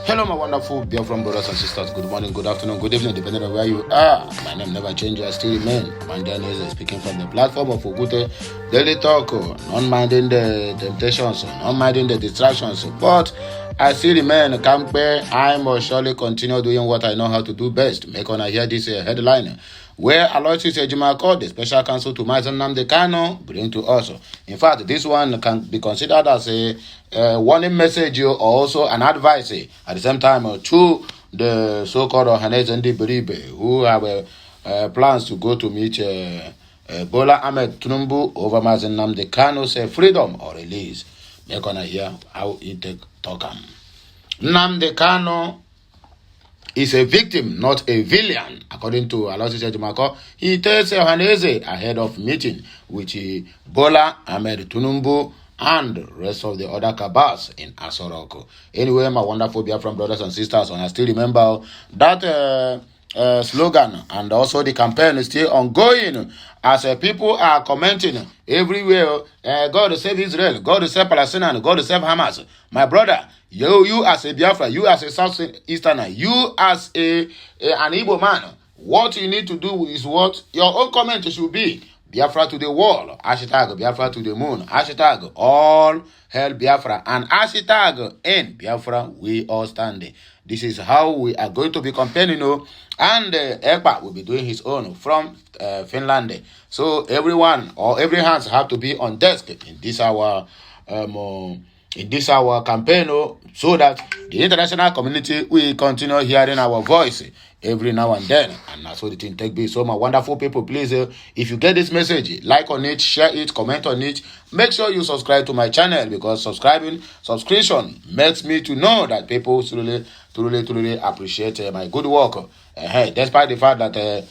Hello, my wonderful dear from brothers and sisters. Good morning, good afternoon, good evening, depending on where you are. My name never changes, I still remain. Mandian is speaking from the platform of Ogute Daily Talk, not minding the temptations, not minding the distractions, but I still remain Kampe. I must surely continue doing what I know how to do best. Make on I hear this headline, where Aloysius Ejimako, the special counsel to Mazen Nnamdi Kanu, bring to us. In fact, this one can be considered as a warning message or also an advice at the same time to the so-called Ohaneze Ndi Beribe who have plans to go to meet Bola Ahmed Tinubu over Mazen Nnamdi Kanu's freedom or release. Make on hear how it talk. Nnamdi Kanu is a victim, not a villain, according to Aloysius Ejimako. He tells Ohaneze ahead of meeting with Bola Ahmed Tinubu and the rest of the other cabals in Asoroko. Anyway, my wonderful Biafran brothers and sisters, and I still remember that slogan, and also the campaign is still ongoing as people are commenting everywhere. God save Israel, God save Palestine, God save Hamas. My brother, you as a Biafra, you as a Southeasterner, you as an Igbo man, what you need to do is what your own comment should be. Biafra to the wall, hashtag Biafra to the moon, hashtag all hell Biafra, and hashtag in Biafra we all standing. This is how we are going to be campaigning, and Ekpa will be doing his own from Finland. So everyone or every hands have to be on desk in this our campaign, so that the international community will continue hearing our voice every now and then, and that's what the thing take be. So my wonderful people, please, if you get this message, like on it, share it, comment on it, make sure you subscribe to my channel, because subscription makes me to know that people truly appreciate my good work. Despite the fact that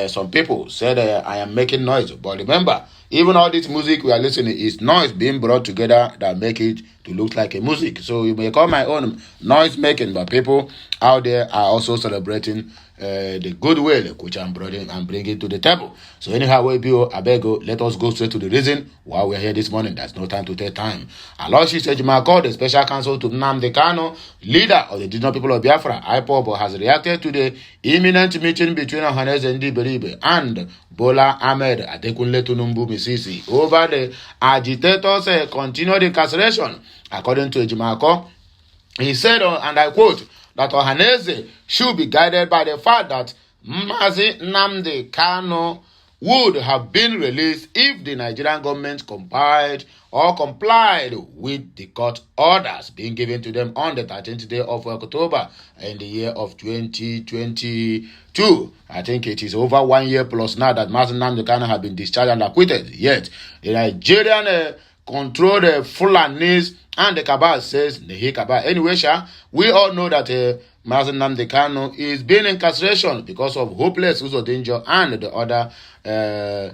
some people said I am making noise, but remember, even all this music we are listening is noise being brought together that make it to look like a music. So you may call my own noise making, but people out there are also celebrating the goodwill which I'm bringing to the table. So anyhow, I beg you, let us go straight to the reason why we're here this morning. There's no time to take time. Aloysius Ejimako, the special counsel to Nnamdi Kanu, leader of the indigenous people of Biafra, IPOB, has reacted to the imminent meeting between Ohaneze Ndi Beribe and Bola Ahmed Adekunle Tinubu Misisi over the agitators' continued incarceration. According to Ejimako, he said, and I quote, that Ohaneze should be guided by the fact that Mazi Nnamdi Kanu would have been released if the Nigerian government complied with the court orders being given to them on the 13th day of October in the year of 2022. I think it is over 1 year plus now that Mazi Nnamdi Kanu have been discharged and acquitted. Yet the Nigerian controlled Fulanis and the cabal says the cabal. Anyway, we all know that Mazi Nnamdi Kanu is being incarceration because of hopeless use of danger and the other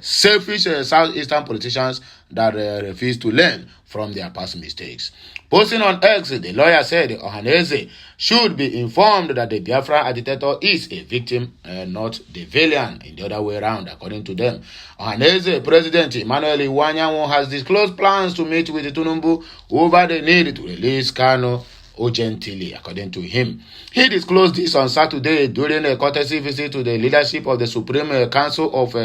selfish Southeastern politicians that refuse to learn from their past mistakes. Posting on X, the lawyer said Ohaneze should be informed that the Biafra agitator is a victim and not the villain, in the other way around, according to them. Ohaneze President Emmanuel Iwanyanwu has disclosed plans to meet with Tinubu over the need to release Kanu urgently, according to him. He disclosed this on Saturday during a courtesy visit to the leadership of the Supreme Council of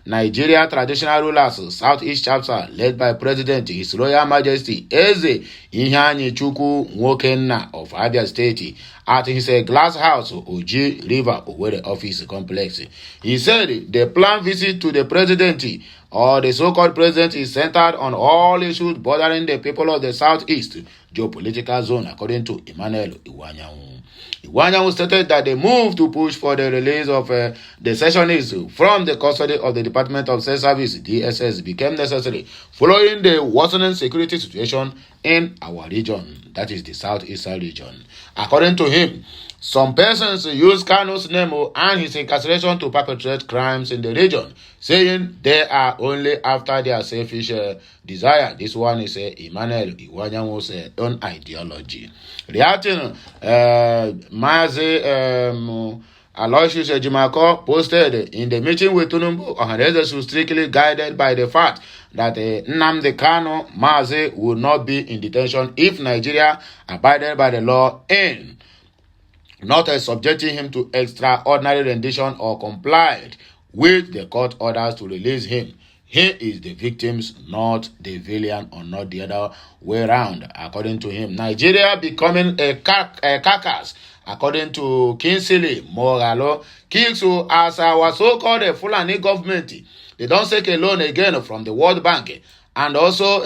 Nigeria Traditional Rulers Southeast Chapter, led by President His Royal Majesty Eze Iheanyi Chukwu Nwokenna of Abia State at his glass house, Oji River Owerri office complex. He said the planned visit to the president or the so-called president is centered on all issues bothering the people of the Southeast geopolitical zone, according to Emmanuel Iwanyanwu. Iwanyanwu stated that the move to push for the release of the sessionists from the custody of the Department of State Service, DSS, became necessary following the worsening security situation in our region, that is the Southeastern region. According to him, some persons use Kanu's name and his incarceration to perpetrate crimes in the region, saying they are only after their selfish desire. This one is Emmanuel Iwanyanwu's own ideology. Reacting, Mazi Aloysius Ejimako posted, in the meeting with Tinubu, Ohaneze should strictly guided by the fact that Nnamdi Kanu Mazi will not be in detention if Nigeria abided by the law in not subjecting him to extraordinary rendition or complied with the court orders to release him. He is the victims, not the villain, or not the other way around, according to him. Nigeria becoming a carcass, according to Kingsley Moghalu. Kingsley, as our so-called Fulani government, they don't take a loan again from the World Bank, and also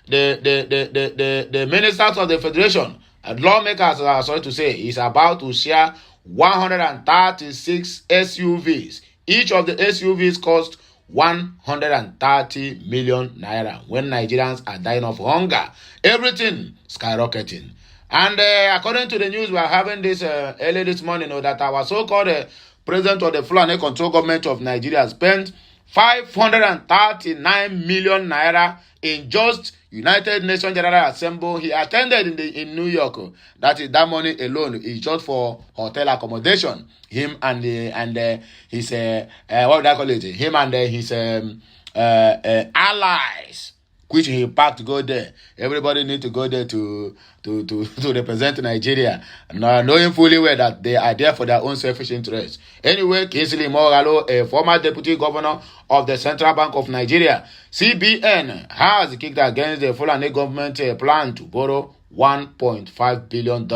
the ministers of the Federation, lawmakers, sorry to say, is about to share 136 SUVs. Each of the SUVs cost 130 million naira when Nigerians are dying of hunger. Everything skyrocketing. And according to the news we are having this early this morning, that our so-called president of the Fulani control government of Nigeria spent 539 million naira in just United Nations General Assembly he attended in New York. That money alone is just for hotel accommodation. Him and his what would I call it? Him and his allies, which he packed to go there. Everybody need to go there to represent Nigeria, knowing fully well that they are there for their own selfish interests. Anyway, Kingsley Moghalu, a former deputy governor of the Central Bank of Nigeria, CBN, has kicked against the Fulani government plan to borrow $1.5 billion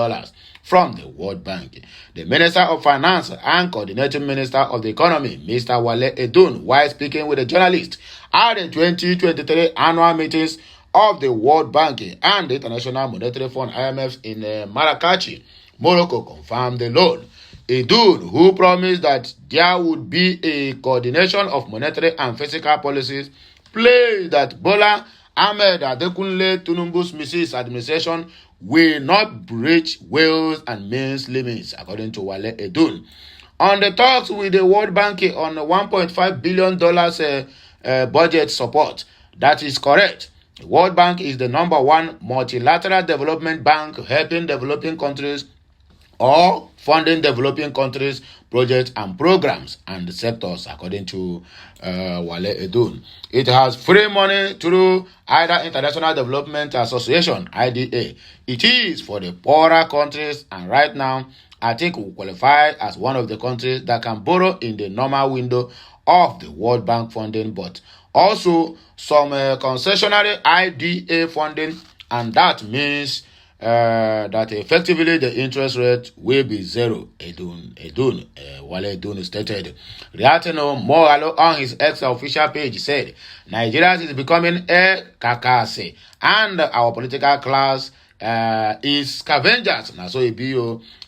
from the World Bank. The Minister of Finance and Coordinating Minister of the Economy, Mr. Wale Edun, while speaking with a journalist at the 2023 annual meetings of the World Bank and the International Monetary Fund (IMF) in Marrakech, Morocco, confirmed the loan. Edun, who promised that there would be a coordination of monetary and fiscal policies, pledged that Bola Ahmed Adekunle Tinubu's Mrs. administration will not breach wills and means limits, according to Wale Edun. On the talks with the World Bank on $1.5 billion budget support, that is correct. The World Bank is the #1 multilateral development bank helping developing countries or funding developing countries' projects and programs and sectors, according to Wale Edun. It has free money through either International Development Association, IDA. It is for the poorer countries, and right now, I think we qualify as one of the countries that can borrow in the normal window of the World Bank funding, but also some concessionary IDA funding, and that means that effectively the interest rate will be zero. Wale Edun stated. Reacting more on his ex-official page, said, Nigeria is becoming a carcass, and our political class is scavengers. Now, so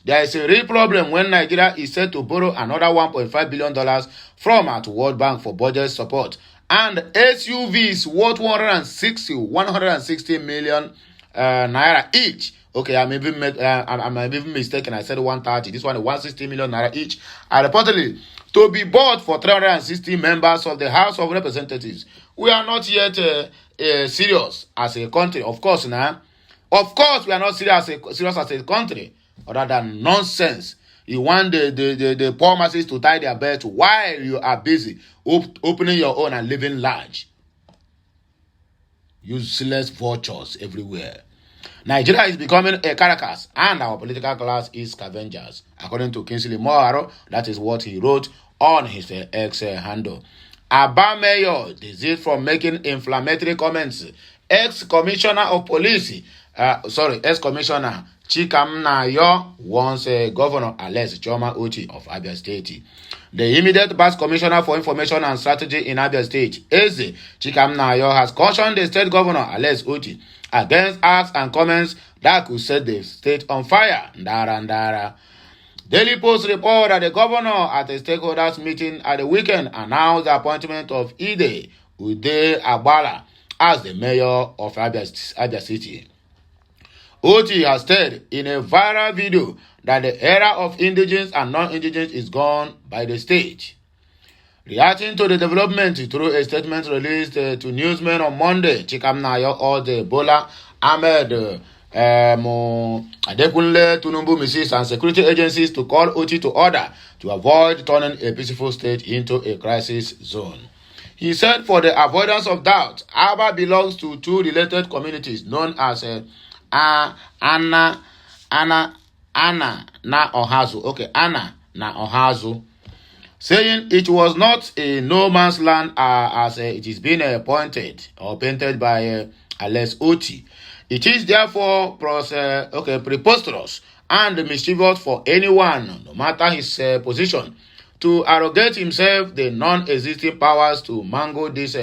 there is a real problem when Nigeria is set to borrow another $1.5 billion from our World Bank for budget support, and SUVs worth 160 million naira each. Okay, I'm even mistaken. I said 130. This one is 160 million naira each. And reportedly to be bought for 360 members of the House of Representatives. We are not yet serious as a country. Of course, we are not serious as a country. Other than nonsense. You want the poor masses to tie their belt while you are busy opening your own and living large. Useless vultures everywhere. Nigeria is becoming a carcass, and our political class is scavengers, according to Kingsley Moghalu. That is what he wrote on his X handle. Aba Mayor desist from making inflammatory comments. Ex-commissioner Chikamnayo wants Governor Alex Choma Uchi of Abia State. The immediate past commissioner for information and strategy in Abia State, Eze Chikamnayo, has cautioned the state governor Alex Uchi against acts and comments that could set the state on fire. Ndara. Daily Post report that the governor at a stakeholders meeting at the weekend announced the appointment of Ide Ude Agbala as the mayor of Abia City. Oti has said in a viral video that the era of indigents and non-indigents is gone by the state. Reacting to the development through a statement released to newsmen on Monday, Chikamnayo ordered Bola Ahmed Adekunle Tinubu Mrs. and security agencies to call Oti to order to avoid turning a peaceful state into a crisis zone. He said, for the avoidance of doubt, Aba belongs to two related communities known as Anna na Ohazu. Okay, Anna na Ohazu. Saying it was not a no man's land as it is being appointed or painted by Alex Oti. It is therefore preposterous and mischievous for anyone, no matter his position, to arrogate himself the non-existing powers to mangle this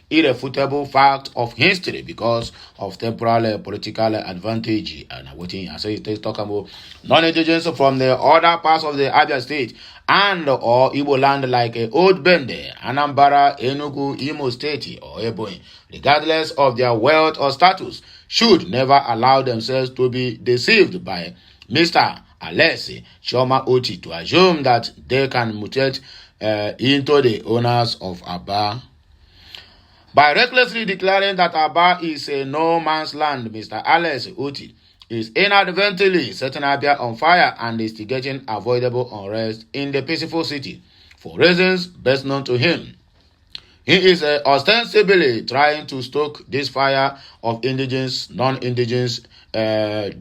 irrefutable fact of history because of temporal political advantage. And waiting, I say it's talking about non-indigents from the other parts of the Abia state and or Igbo land like Old Bende, Anambra, Enugu, Imo State, or Ebonyi, regardless of their wealth or status, should never allow themselves to be deceived by Mr. Alesi Chioma Oti to assume that they can mutate into the owners of Aba. By recklessly declaring that Aba is a no man's land, Mr. Alesi Oti is inadvertently setting Abia on fire and instigating avoidable unrest in the peaceful city for reasons best known to him. He is ostensibly trying to stoke this fire of indigenous, non-indigenous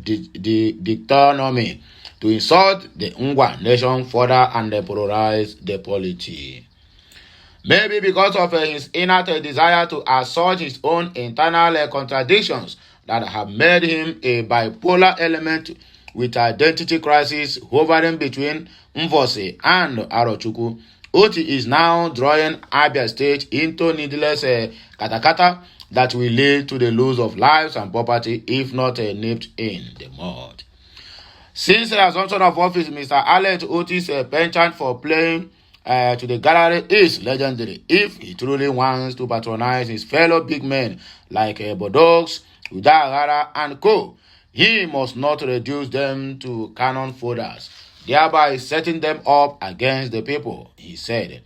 dictatorship to insult the Ngwa nation further and polarize the polity. Maybe because of his inner desire to assert his own internal contradictions that have made him a bipolar element with identity crisis hovering between Mvose and Arochukwu, Oti is now drawing Abia State into needless katakata that will lead to the loss of lives and property if not nipped in the mud. Since the assumption of office, Mr. Alex Oti's penchant for playing to the gallery is legendary. If he truly wants to patronize his fellow big men like Bodogs, Udagara, and co., he must not reduce them to cannon fodders, thereby setting them up against the people, he said.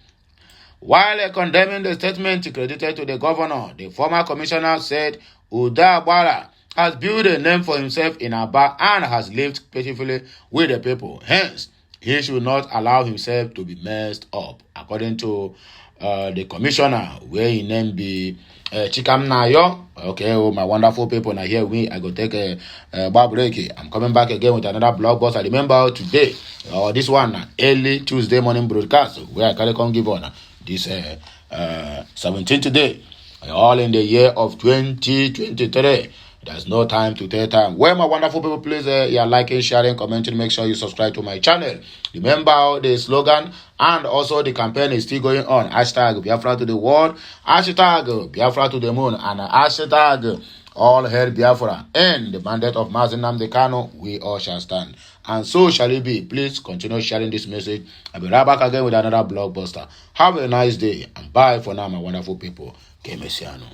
While condemning the statement credited to the governor, the former commissioner said Udagara has built a name for himself in Aba and has lived peacefully with the people. Hence, he should not allow himself to be messed up. According to the commissioner, where he named the Chikam Nayo. Okay, oh, my wonderful people, now here I go take a bar break. I'm coming back again with another blockbuster. Remember today, this one, early Tuesday morning broadcast, where I can give on this 17th today, all in the year of 2023. There's no time to take time. Well, my wonderful people, please, liking, sharing, commenting. Make sure you subscribe to my channel. Remember the slogan and also the campaign is still going on. Hashtag Biafra to the world. Hashtag Biafra to the moon. And hashtag all hail Biafra. And the mandate of Mazi Nnamdi Kanu, we all shall stand. And so shall it be. Please continue sharing this message. I'll be right back again with another blockbuster. Have a nice day. And bye for now, my wonderful people. Kemesiano.